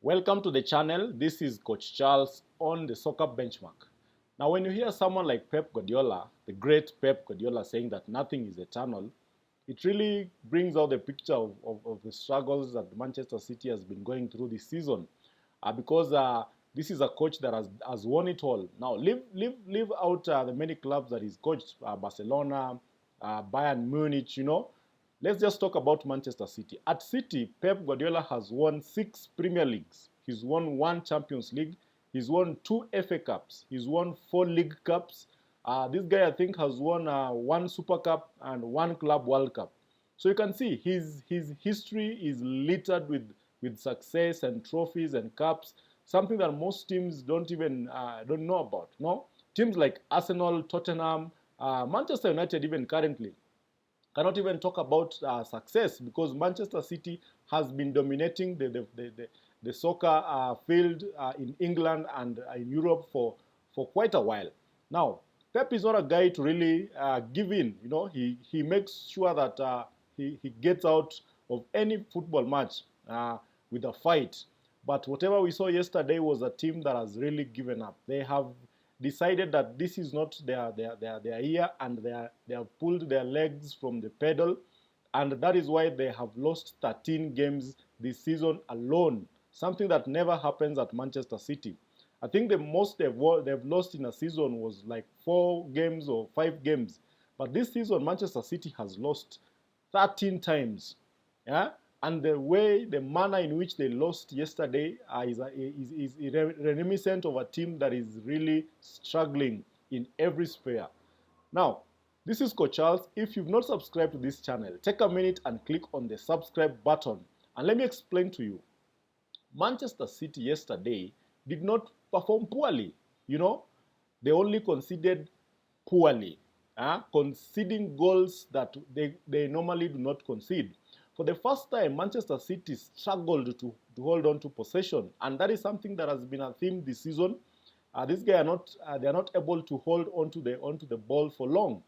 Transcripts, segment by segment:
Welcome to the channel. This is Coach Charles on the Soccer Benchmark. Now, when you hear someone like Pep Guardiola, the great Pep Guardiola, saying that nothing is eternal, it really brings out the picture of the struggles that Manchester City has been going through this season. Because this is a coach that has won it all. Now, leave out the many clubs that he's coached, Barcelona, Bayern Munich. Let's just talk about Manchester City. At City, Pep Guardiola has won 6 Premier Leagues. He's won 1 Champions League. He's won 2 FA Cups. He's won 4 League Cups. This guy, I think, has won 1 Super Cup and 1 Club World Cup. So you can see his history is littered with success and trophies and cups, something that most teams don't know about. No, teams like Arsenal, Tottenham, Manchester United, even currently, cannot even talk about success because Manchester City has been dominating the soccer field in England and in Europe for quite a while. Now, Pep is not a guy to really give in. He makes sure that he gets out of any football match with a fight. But whatever we saw yesterday was a team that has really given up. They have decided that this is not their year, and they have pulled their legs from the pedal, and that is why they have lost 13 games this season alone, something that never happens at Manchester City. I think the most they've lost in a season was like 4 games or 5 games, but this season Manchester City has lost 13 times. Yeah? And the manner in which they lost yesterday is reminiscent of a team that is really struggling in every sphere. Now, this is Coach Charles. If you've not subscribed to this channel, take a minute and click on the subscribe button. And let me explain to you. Manchester City yesterday did not perform poorly. They only conceded poorly, conceding goals that they normally do not concede. For the first time, Manchester City struggled to hold on to possession, and that is something that has been a theme this season. These guys they are not able to hold onto the ball for long.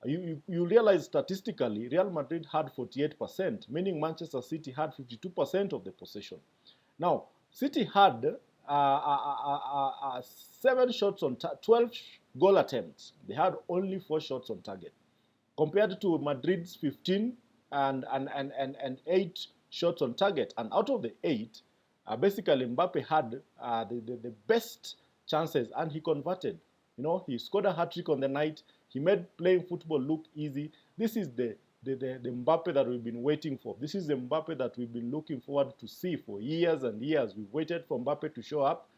You realize statistically, Real Madrid had 48%, meaning Manchester City had 52% of the possession. Now, City had 7 shots on 12 goal attempts. They had only 4 shots on target, compared to Madrid's 15 and 8 shots on target. And out of the 8, basically Mbappé had the best chances, and he converted. He scored a hat-trick on the night. He made playing football look easy. This is the Mbappé that we've been waiting for. This is the Mbappé that we've been looking forward to see for years and years. We've waited for Mbappé to show up.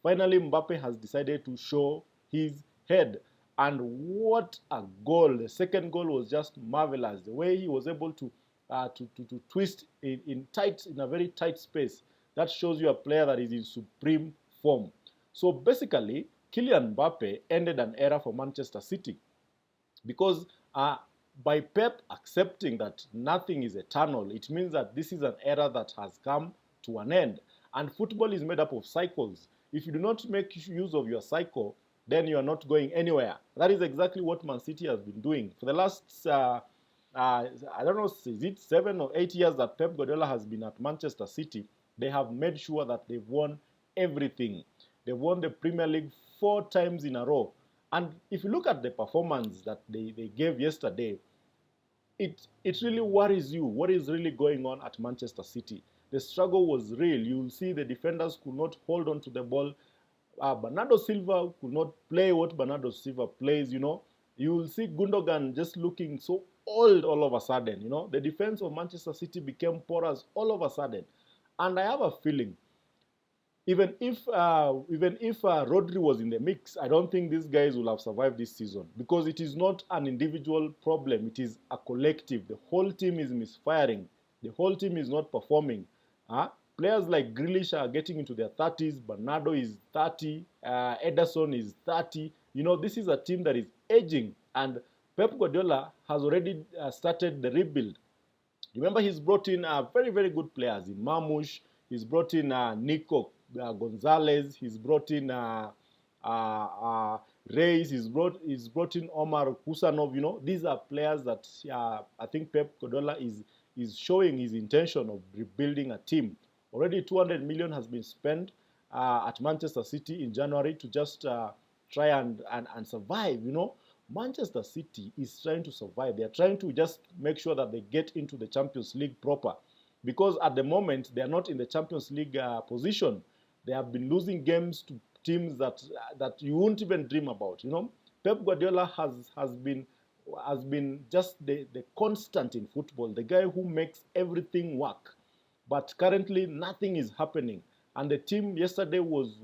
Finally, Mbappé has decided to show his head. And what a goal. The second goal was just marvelous. The way he was able to twist in a very tight space. That shows you a player that is in supreme form. So basically, Kylian Mbappé ended an era for Manchester City, because by Pep accepting that nothing is eternal, it means that this is an era that has come to an end. And football is made up of cycles. If you do not make use of your cycle, then you are not going anywhere. That is exactly what Man City has been doing. For the last, I don't know, is it 7 or 8 years that Pep Guardiola has been at Manchester City, they have made sure that they've won everything. They won the Premier League 4 times in a row. And if you look at the performance that they gave yesterday, it really worries you what is really going on at Manchester City. The struggle was real. You will see the defenders could not hold on to the ball. Bernardo Silva could not play what Bernardo Silva plays. You will see Gundogan just looking so old all of a sudden. The defense of Manchester City became porous all of a sudden. And I have a feeling, even if Rodri was in the mix, I don't think these guys will have survived this season, because it is not an individual problem. It is a collective. The whole team is misfiring. The whole team is not performing. Players like Grealish are getting into their 30s. Bernardo is 30. Ederson is 30. This is a team that is aging, and Pep Guardiola has already started the rebuild. Remember, he's brought in very, very good players in Marmoush. He's brought in Nico González. He's brought in Reis. He's brought in Omar Kusanov. These are players that I think Pep Guardiola is showing his intention of rebuilding a team. Already 200 million has been spent at Manchester City in January to just try and survive. Manchester City is trying to survive. They are trying to just make sure that they get into the Champions League proper, because at the moment they are not in the Champions League position. They have been losing games to teams that you won't even dream about. Pep Guardiola has been just the constant in football, the guy who makes everything work. But currently, nothing is happening, and the team yesterday was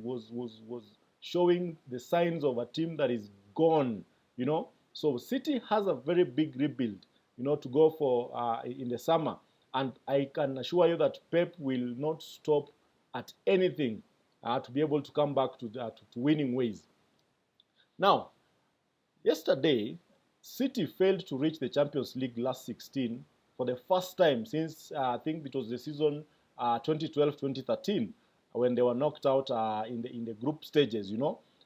showing the signs of a team that is gone. So City has a very big rebuild, to go for in the summer, and I can assure you that Pep will not stop at anything to be able to come back to winning ways. Now, yesterday, City failed to reach the Champions League last 16 for the first time since I think it was the season 2012-2013 when they were knocked out in the group stages.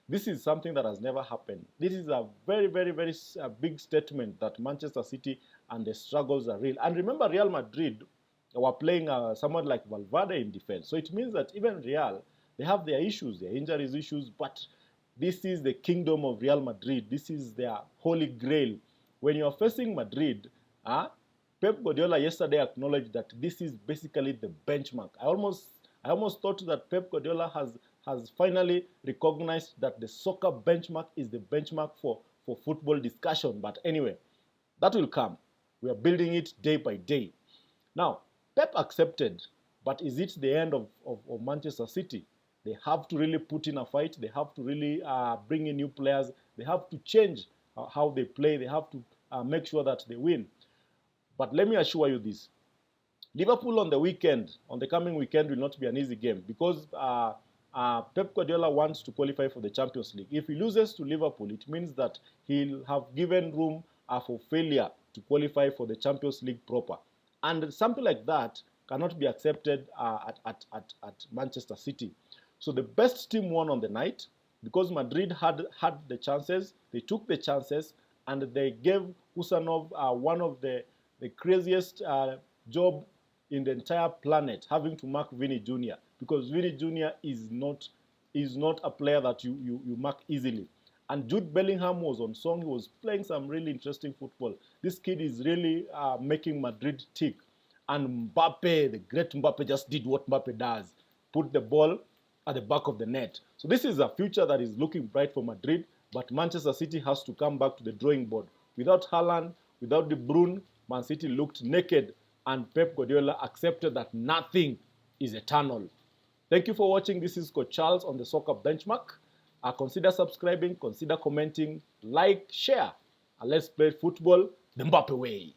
This is something that has never happened. This is a very, very, very big statement that Manchester City and the struggles are real. And remember, Real Madrid were playing someone like Valverde in defense. So it means that even Real, they have their issues, their injuries issues, but this is the kingdom of Real Madrid. This is their holy grail. When you're facing Madrid, Pep Guardiola yesterday acknowledged that this is basically the benchmark. I almost thought that Pep Guardiola has finally recognized that the soccer benchmark is the benchmark for football discussion. But anyway, that will come. We are building it day by day. Now, Pep accepted, but is it the end of Manchester City? They have to really put in a fight. They have to really bring in new players. They have to change how they play. They have to make sure that they win. But let me assure you this. Liverpool on the coming weekend, will not be an easy game, because Pep Guardiola wants to qualify for the Champions League. If he loses to Liverpool, it means that he'll have given room for failure to qualify for the Champions League proper. And something like that cannot be accepted at Manchester City. So the best team won on the night, because Madrid had the chances. They took the chances, and they gave Husanov one of the craziest job in the entire planet, having to mark Vinny Jr., because Vinny Jr. is not a player that you mark easily. And Jude Bellingham was on song. He was playing some really interesting football. This kid is really making Madrid tick. And Mbappé, the great Mbappé, just did what Mbappé does. Put the ball at the back of the net. So this is a future that is looking bright for Madrid, but Manchester City has to come back to the drawing board. Without Haaland, without De Bruyne, Man City looked naked, and Pep Guardiola accepted that nothing is eternal. Thank you for watching. This is Coach Charles on the Soccer Benchmark. Consider subscribing, consider commenting, like, share, and let's play football the Mbappé way.